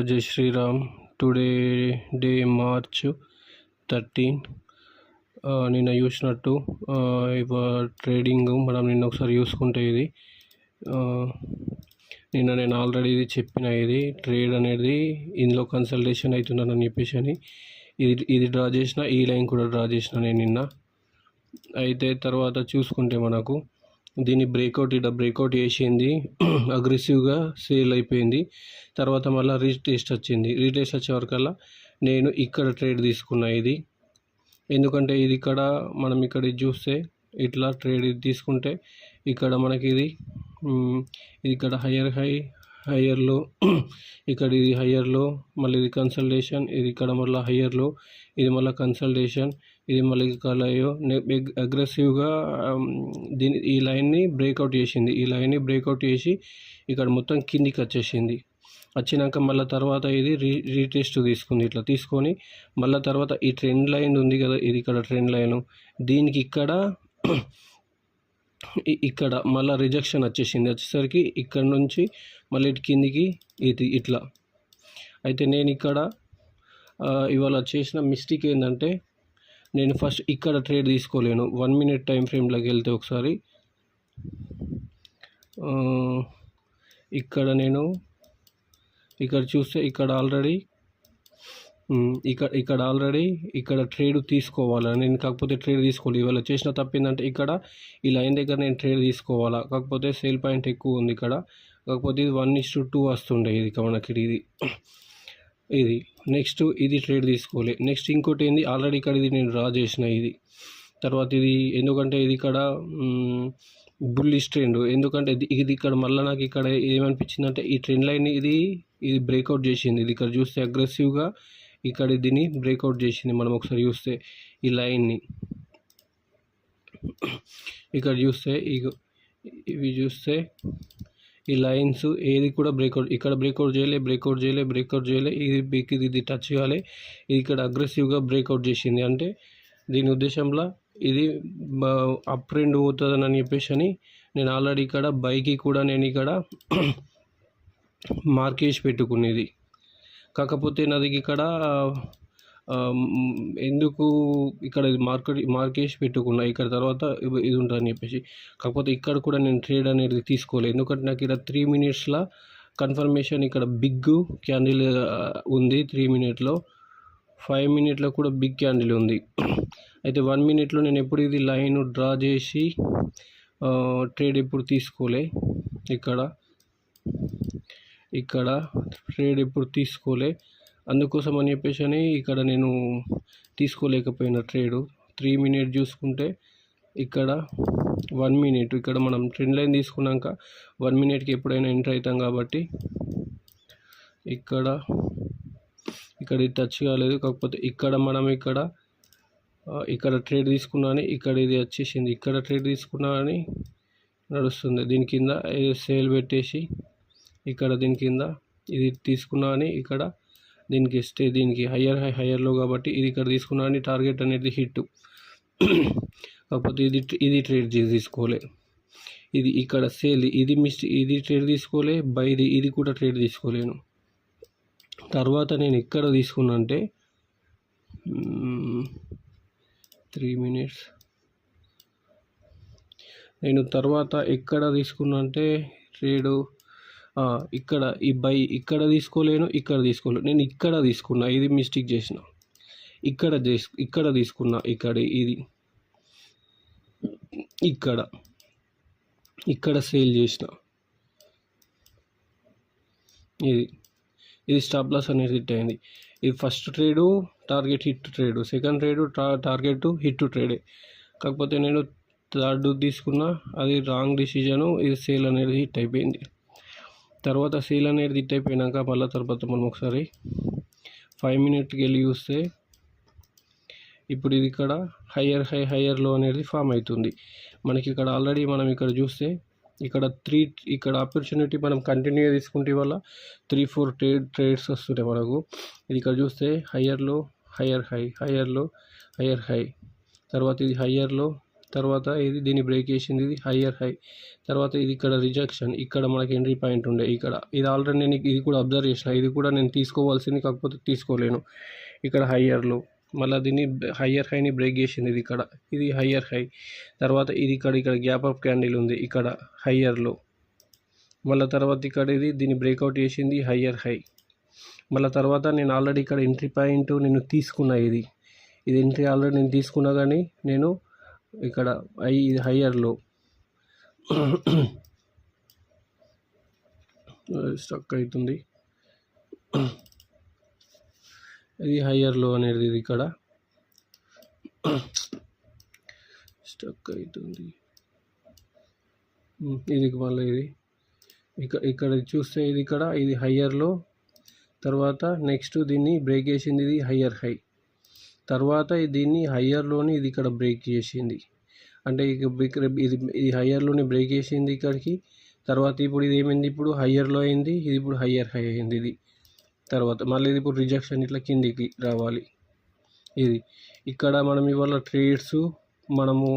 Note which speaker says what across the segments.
Speaker 1: జై Sriram. Today day March 13. నిన్న చూసినట్టు ట్రేడింగ్ మనం నిన్న ఒకసారి చూసుకుంటే ఇది నిన్న నేను ఆల్రెడీ ఇది చెప్పిన, ఇది ట్రేడ్ అనేది ఇందులో కన్సల్టేషన్ అవుతుందని చెప్పేసి అని ఇది డ్రా చేసిన, ఈ లైన్ కూడా డ్రా చేసిన నేను నిన్న. అయితే తర్వాత చూసుకుంటే మనకు దీన్ని బ్రేక్అవుట్ చేసింది, అగ్రెసివ్గా సేల్ అయిపోయింది. తర్వాత మళ్ళీ రీటెస్ట్ వచ్చే వరకల్లా నేను ఇక్కడ ట్రేడ్ తీసుకున్నా ఇది. ఎందుకంటే ఇది ఇక్కడ మనం ఇక్కడ చూస్తే ఇట్లా ట్రేడ్ ఇది తీసుకుంటే ఇక్కడ మనకి ఇది ఇక్కడ హయ్యర్లో ఇక్కడ ఇది హయ్యర్లో, మళ్ళీ ఇది కన్సల్టేషన్, ఇది ఇక్కడ మళ్ళీ హయ్యర్లో, ఇది మళ్ళీ కన్సల్టేషన్, ఇది మళ్ళీ కలయో అగ్రెసివ్గా ఈ లైన్ని బ్రేక్అవుట్ చేసింది. ఈ లైన్ని బ్రేక్అవుట్ చేసి ఇక్కడ మొత్తం కిందికి వచ్చినాక మళ్ళీ తర్వాత ఇది రీటెస్ట్ తీసుకుంది. ఇట్లా తీసుకొని మళ్ళీ తర్వాత ఈ ట్రెండ్ లైన్ ఉంది కదా, ఇది ఇక్కడ ట్రెండ్ లైన్, దీనికి ఇక్కడ మళ్ళీ రిజెక్షన్ వచ్చేసరికి ఇక్కడ నుంచి మళ్ళీ ఇటు కిందికి ఇది ఇట్లా. అయితే నేను ఇక్కడ ఇవాళ చేసిన మిస్టేక్ ఏంటంటే, నేను ఫస్ట్ ఇక్కడ ట్రేడ్ తీసుకోలేను. 1 minute టైం ఫ్రేమ్లోకి వెళ్తే ఒకసారి ఇక్కడ నేను ఇక్కడ చూస్తే ఇక్కడ ఆల్రెడీ ఇక్కడ ట్రేడ్ తీసుకోవాలా నేను, కాకపోతే ట్రేడ్ తీసుకోవాలి. ఇవాళ చేసిన తప్పిందంటే ఇక్కడ ఈ లైన్ దగ్గర నేను ట్రేడ్ తీసుకోవాలా, కాకపోతే సేల్ పాయింట్ ఎక్కువ ఉంది ఇక్కడ, కాకపోతే ఇది 1:2 వస్తుండే ఇది మనకి ఇది. నెక్స్ట్ ఇది ట్రేడ్ తీసుకోవాలి. నెక్స్ట్ ఇంకోటి ఏంది, ఆల్రెడీ ఇక్కడ ఇది నేను డ్రా చేసిన ఇది. తర్వాత ఇది ఎందుకంటే ఇది ఇక్కడ బుల్లిష్ ట్రెండ్, ఎందుకంటే ఇది ఇక్కడ మళ్ళీ నాకు ఇక్కడ ఏమనిపించిందంటే ఈ ట్రెండ్ లైన్ ఇది బ్రేక్అవుట్ చేసింది. ఇది ఇక్కడ చూస్తే అగ్రెసివ్గా ఇక్కడ దీన్ని బ్రేక్అవుట్ చేసింది. మనం ఒకసారి చూస్తే ఈ లైన్ని ఇక్కడ చూస్తే ఇవి చూస్తే ఈ లైన్స్ ఏది కూడా ఇక్కడ బ్రేక్అవుట్ చేయలే, ఇది టచ్ చేయాలి, ఇది ఇక్కడ అగ్రెసివ్గా బ్రేక్అవుట్ చేసింది. అంటే దీని ఉద్దేశంలో ఇది అప్ ట్రెండ్ పోతుందని చెప్పేసి అని నేను ఆల్రెడీ ఇక్కడ బైకి కూడా నేను ఇక్కడ మార్కేసి పెట్టుకునేది. కాకపోతే నాది ఇక్కడ ఎందుకు ఇక్కడ మార్కేసి పెట్టుకున్నా ఇక్కడ తర్వాత ఇది ఉంటుందని చెప్పేసి. కాకపోతే ఇక్కడ కూడా నేను ట్రేడ్ అనేది తీసుకోలేదు, ఎందుకంటే నాకు ఇక్కడ 3 minutes కన్ఫర్మేషన్ ఇక్కడ బిగ్ క్యాండిల్ ఉంది. 3 minutes 5 minutes కూడా బిగ్ క్యాండిల్ ఉంది. అయితే 1 minute నేను ఎప్పుడు ఇది లైన్ డ్రా చేసి ట్రేడ్ ఎప్పుడు తీసుకోలే, ఇక్కడ ట్రేడ్ ఎప్పుడు తీసుకోలే. అందుకోసం అని చెప్పేసి అని ఇక్కడ నేను తీసుకోలేకపోయిన ట్రేడు. 3 minutes చూసుకుంటే ఇక్కడ 1 minute, ఇక్కడ మనం ట్రెండ్ లైన్ తీసుకున్నాక 1 minuteకి ఎప్పుడైనా ఎంటర్ అవుతాం కాబట్టి ఇక్కడ ఇది టచ్ కాలేదు. కాకపోతే ఇక్కడ మనం ఇక్కడ ట్రేడ్ తీసుకున్నా అని ఇక్కడ ఇది వచ్చేసింది, ఇక్కడ ట్రేడ్ తీసుకున్నా అని నడుస్తుంది. దీని కింద సేల్ పెట్టేసి ఇక్కడ దీని కింద ఇది తీసుకున్నా అని ఇక్కడ దీనికి హయ్యర్లో కాబట్టి ఇది ఇక్కడ తీసుకున్నా అని టార్గెట్ అనేది హిట్. కాకపోతే ఇది ట్రేడ్ తీసుకోలే, ఇది ఇక్కడ సేల్, ఇది ట్రేడ్ తీసుకోలే, బైది ఇది కూడా ట్రేడ్ తీసుకోలేను. తర్వాత నేను ఎక్కడ తీసుకున్నా అంటే 3 minutes నేను తర్వాత ఎక్కడ తీసుకున్నా అంటే ట్రేడు ఇక్కడ ఈ బై ఇక్కడ తీసుకోలేను, నేను ఇక్కడ తీసుకున్నా. ఇది మిస్టేక్ చేసిన, ఇక్కడ తీసుకున్నా. ఇది ఇక్కడ సేల్ చేసిన. ఇది స్టాప్ లాస్ అనేది హిట్ అయింది. ఇది first trade target hit trade, second trade target hit ట్రేడే. కాకపోతే నేను థర్డ్ తీసుకున్నా, అది రాంగ్ డిసిజను. ఇది సేల్ అనేది హిట్ అయిపోయింది. తర్వాత సేల్ అనేది హిట్ అయిపోయినాక మళ్ళీ తర్వాత మనం ఒకసారి 5 minutesకి వెళ్ళి చూస్తే ఇప్పుడు ఇది ఇక్కడ హయ్యర్లో అనేది ఫామ్ అవుతుంది మనకి. ఇక్కడ ఆల్రెడీ మనం ఇక్కడ చూస్తే ఇక్కడ ఆపర్చునిటీ మనం కంటిన్యూగా తీసుకుంటే వల్ల 3-4 ట్రేడ్స్ వస్తుంటాయి మనకు. ఇది ఇక్కడ చూస్తే హయ్యర్లో హయ్యర్ హై, తర్వాత ఇది హయ్యర్లో తర్వాత ఇది దీన్ని బ్రేక్ చేసింది, ఇది హయ్యర్ హై. తర్వాత ఇది ఇక్కడ రిజెక్షన్, ఇక్కడ మనకి ఎంట్రీ పాయింట్ ఉండే ఇక్కడ. ఇది ఆల్రెడీ నేను ఇది కూడా అబ్జర్వ్ చేసిన, ఇది కూడా నేను తీసుకోవాల్సింది కాకపోతే తీసుకోలేను. ఇక్కడ హయ్యర్లో మళ్ళీ దీన్ని హయ్యర్ హైని బ్రేక్ చేసింది, ఇది ఇక్కడ, ఇది హయ్యర్ హై. తర్వాత ఇది ఇక్కడ గ్యాప్ ఆఫ్ క్యాండిల్ ఉంది ఇక్కడ హయ్యర్లో. మళ్ళీ తర్వాత ఇక్కడ ఇది దీన్ని బ్రేక్అవుట్ చేసింది హయ్యర్ హై. మళ్ళీ తర్వాత నేను ఆల్రెడీ ఇక్కడ ఎంట్రీ పాయింట్ నేను తీసుకున్నా, ఇది ఎంట్రీ ఆల్రెడీ నేను తీసుకున్నా, కానీ నేను ఇక్కడ ఇది హయ్యర్లో స్టక్ అవుతుంది. ఇది హయ్యర్లో అనేది ఇది ఇక్కడ స్టక్ అవుతుంది. ఇది మళ్ళీ ఇది ఇక్కడ చూస్తే ఇది ఇక్కడ ఇది హయ్యర్లో. తర్వాత నెక్స్ట్ దీన్ని బ్రేక్ చేసింది, ఇది హయ్యర్ హై. తర్వాత దీన్ని హయ్యర్లోని ఇది ఇక్కడ బ్రేక్ చేసింది, అంటే ఇది హయ్యర్లోని బ్రేక్ చేసింది ఇక్కడికి. తర్వాత ఇప్పుడు ఇది ఏమైంది, ఇప్పుడు హయ్యర్లో అయింది, ఇది ఇప్పుడు హయ్యర్ హై అయింది ఇది. తర్వాత మళ్ళీ ఇది ఇప్పుడు రిజెక్షన్ ఇట్లా కిందికి రావాలి. ఇది ఇక్కడ మనం ఇవాళ ట్రేడ్స్ మనము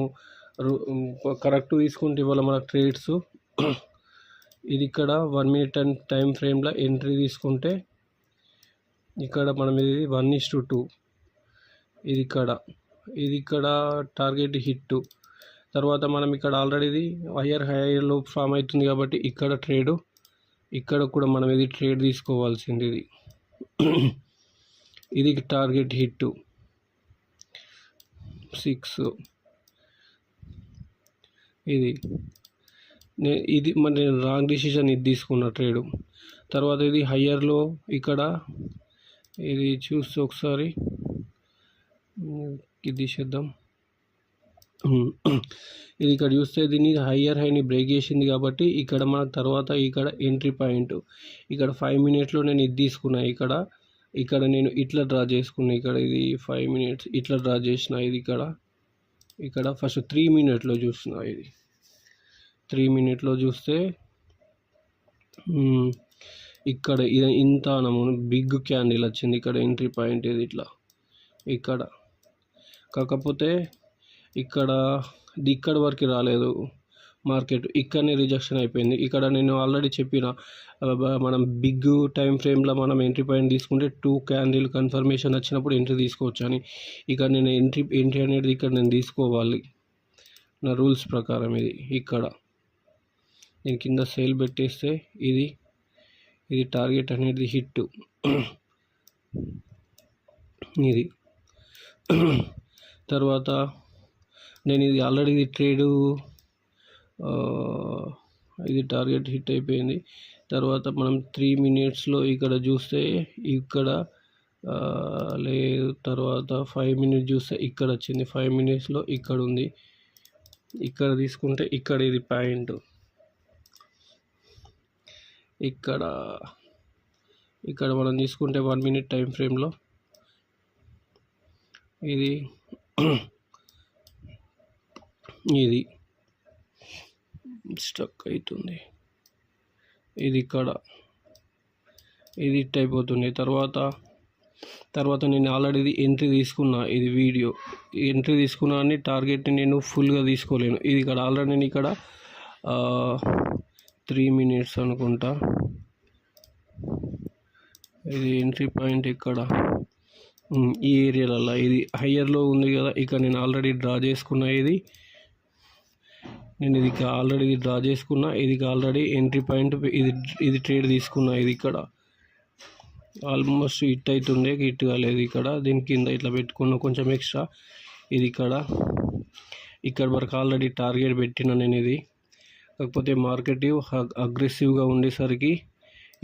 Speaker 1: కరెక్ట్ తీసుకుంటే ఇవాళ మన ట్రేడ్స్ ఇది ఇక్కడ 1 minute టైం ఫ్రేమ్లో ఎంట్రీ తీసుకుంటే ఇక్కడ మనం ఇది 1:2, ఇది ఇక్కడ టార్గెట్ హిట్. తర్వాత మనం ఇక్కడ ఆల్రెడీ ఇది హయ్యర్లో ఫామ్ అవుతుంది కాబట్టి ఇక్కడ ట్రేడు, ఇక్కడ కూడా మనం ఇది ట్రేడ్ తీసుకోవాల్సింది. ఇది టార్గెట్ హిట్ 6. ఇది నేను రాంగ్ డిసిషన్ ఇది తీసుకున్న ట్రేడు. తర్వాత ఇది హయ్యర్లో ఇక్కడ ఇది చూస్తే ఒకసారి ఇది తీసేద్దాం. ఇది ఇక్కడ చూస్తే దీన్ని హయ్యర్ హైని బ్రేక్ చేసింది కాబట్టి ఇక్కడ మన తర్వాత ఇక్కడ ఎంట్రీ పాయింట్ ఇక్కడ 5 minutesలో నేను ఇది తీసుకున్నా. ఇక్కడ నేను ఇట్లా డ్రా చేసుకున్నా, ఇక్కడ ఇది 5 minutes ఇట్లా డ్రా చేసిన. ఇది ఇక్కడ ఫస్ట్ 3 minutesలో చూసిన, ఇది 3 minutesలో చూస్తే ఇక్కడ ఇది ఇంత బిగ్ క్యాండిల్ వచ్చింది. ఇక్కడ ఎంట్రీ పాయింట్ ఇది ఇట్లా ఇక్కడ, కాకపోతే ఇక్కడ వరకు రాలేదు మార్కెట్, ఇక్కడనే రిజెక్షన్ అయిపోయింది. ఇక్కడ నేను ఆల్రెడీ చెప్పిన మనం బిగ్ టైం ఫ్రేమ్లో మనం ఎంట్రీ పాయింట్ తీసుకుంటే 2 candle కన్ఫర్మేషన్ వచ్చినప్పుడు ఎంట్రీ తీసుకోవచ్చు అని. ఇక్కడ నేను ఎంట్రీ అనేది ఇక్కడ నేను తీసుకోవాలి నా రూల్స్ ప్రకారం. ఇది ఇక్కడ నేను కింద సేల్ పెట్టేస్తే ఇది టార్గెట్ అనేది హిట్. ఇది తర్వాత నేను ఇది ఆల్రెడీ ఇది ట్రేడు ఇది టార్గెట్ హిట్ అయిపోయింది. తర్వాత మనం 3 minutesలో ఇక్కడ చూస్తే ఇక్కడ లేదు. తర్వాత 5 minutes చూస్తే ఇక్కడ వచ్చింది, 5 minutesలో ఇక్కడ ఉంది. ఇక్కడ తీసుకుంటే ఇక్కడ ఇది పాయింట్, ఇక్కడ మనం తీసుకుంటే 1 minute టైం ఫ్రేమ్లో ఇది స్టక్ అవుతుంది. ఇది ఇక్కడ ఇది హిట్ అయిపోతుంది. తర్వాత నేను ఆల్రెడీ ఎంట్రీ తీసుకున్నా, ఇది వీడియో ఎంట్రీ తీసుకున్నా అని టార్గెట్ని నేను ఫుల్గా తీసుకోలేను. ఇది ఇక్కడ ఆల్రెడీ నేను ఇక్కడ 3 minutes అనుకుంటా. ఇది ఎంట్రీ పాయింట్ ఇక్కడ ఈ ఏరియాలలో ఇది హయ్యర్లో ఉంది కదా, ఇక్కడ నేను ఆల్రెడీ డ్రా చేసుకున్నా. నేను ఇది ఆల్రెడీ డ్రా చేసుకున్నా. ఇది ఆల్రెడీ ఎంట్రీ పాయింట్ ఇది ట్రేడ్ తీసుకున్నా. ఇది ఇక్కడ ఆల్మోస్ట్ హిట్ అవుతుండే, హిట్ కాలేదు. ఇక్కడ దీని కింద ఇట్లా పెట్టుకున్నా కొంచెం ఎక్స్ట్రా. ఇది ఇక్కడ వరకు ఆల్రెడీ టార్గెట్ పెట్టినా నేను. ఇది కాకపోతే మార్కెట్ అగ్రెసివ్గా ఉండేసరికి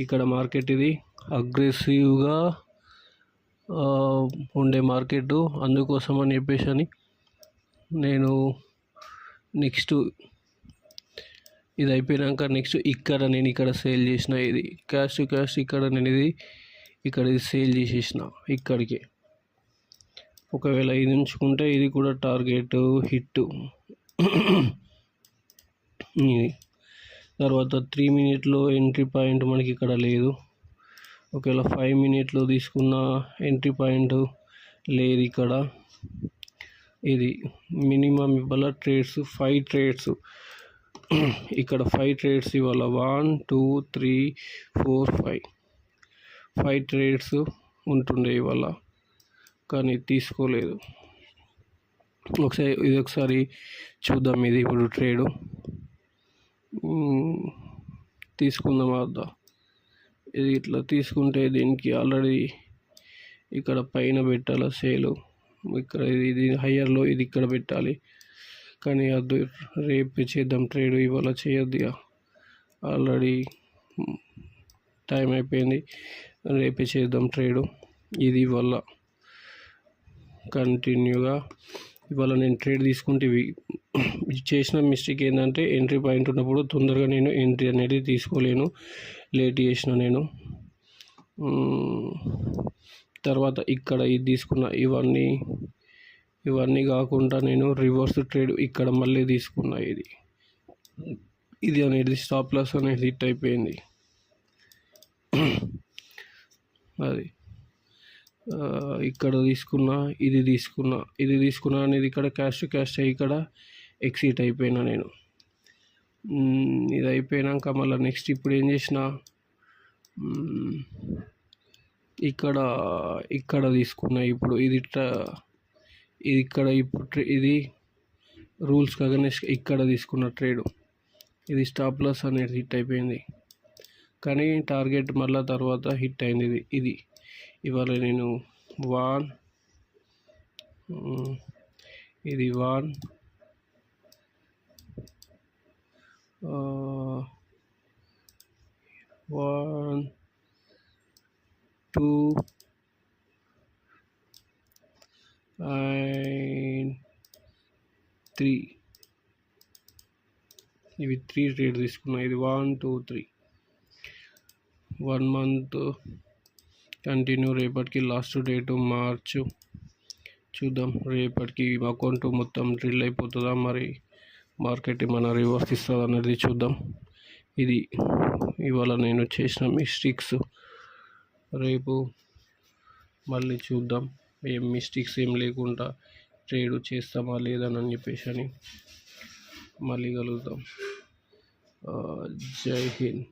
Speaker 1: ఇక్కడ మార్కెట్ ఇది అగ్రెసివ్గా ఉండే మార్కెట్, అందుకోసం అని చెప్పేసి నేను నెక్స్ట్ ఇది అయిపోయాక నెక్స్ట్ నేను ఇక్కడ సేల్ చేసిన. ఇది క్యాష్ టు క్యాష్ ఇక్కడ నేను ఇక్కడ సేల్ చేసేసిన ఇక్కడికి. ఒకవేళ ఇది ఉంచుకుంటే ఇది కూడా టార్గెట్ హిట్. తర్వాత 3 minutesలో ఎంట్రీ పాయింట్ మనకి ఇక్కడ లేదు. ఒకవేళ 5 minutesలో తీసుకున్న ఎంట్రీ పాయింట్ లేదు ఇక్కడ. ఇది మినిమం ఇవాళ ట్రేడ్స్ 5 ట్రేడ్స్, ఇక్కడ 5 ట్రేడ్స్ ఇవాళ 1 2 3 4 5 ట్రేడ్స్ ఉంటుండే ఇవాళ, కానీ తీసుకోలేదు. ఒకసారి చూద్దాం. ఇది ఇప్పుడు ట్రేడు తీసుకుందాం వద్దా. ఇది ఇట్లా తీసుకుంటే దీనికి ఆల్రెడీ ఇక్కడ పైన పెట్టాలి సేలు, ఇక్కడ ఇది హయ్యర్లో ఇది ఇక్కడ పెట్టాలి, కానీ అది రేపు చేద్దాం ట్రేడ్, ఇవాళ చేయొద్దు. ఆల్రెడీ టైం అయిపోయింది, రేపే చేద్దాం ట్రేడు. ఇది ఇవాళ కంటిన్యూగా ఇవాళ నేను ట్రేడ్ తీసుకుంటే చేసిన మిస్టేక్ ఏంటంటే ఎంట్రీ పాయింట్ ఉన్నప్పుడు తొందరగా నేను ఎంట్రీ అనేది తీసుకోలేను, లేట్ చేసిన నేను. తర్వాత ఇక్కడ ఇది తీసుకున్న, ఇవన్నీ కాకుండా నేను రివర్స్ ట్రేడ్ ఇక్కడ మళ్ళీ తీసుకున్నా. ఇది అనేది స్టాప్ లాస్ అనేది హిట్ అయిపోయింది. అది ఇక్కడ తీసుకున్నా, ఇది తీసుకున్నా అనేది ఇక్కడ క్యాష్ టు క్యాష్ ఇక్కడ ఎక్సిట్ అయిపోయినా నేను. ఇది అయిపోయినాక మళ్ళీ నెక్స్ట్ ఇప్పుడు ఏం చేసిన, ఇక్కడ తీసుకున్నా. ఇప్పుడు ఇది ఇక్కడ ఇప్పుడు ఇది రూల్స్కి అగైనెస్ట్ ఇక్కడ తీసుకున్న ట్రేడ్, ఇది స్టాప్ లాస్ అనేది హిట్ అయిపోయింది, కానీ టార్గెట్ మళ్ళీ తర్వాత హిట్ అయింది. ఇది ఇవాళ నేను 1 2 and 3 ఇవి 3 ట్రేడ్ తీసుకున్నా. ఇది 1 2 3 1 మంత్ కంటిన్యూ. రేపటికి లాస్ట్ డేటు మార్చ్. చూద్దాం రేపటికి అకౌంట్ మొత్తం డ్రిల్ అయిపోతుందా, మరి మార్కెట్ మన రివర్స్ ఇస్తుంది అనేది చూద్దాం. ఇది ఇవాళ నేను చేసిన మిస్టేక్స్, రేపు మళ్ళీ చూద్దాం ఏం మిస్టేక్స్ ఏం లేకుండా ట్రేడ్ చేస్తామా లేదని చెప్పేసి అని మళ్ళీ కలుద్దాం. జై హింద్.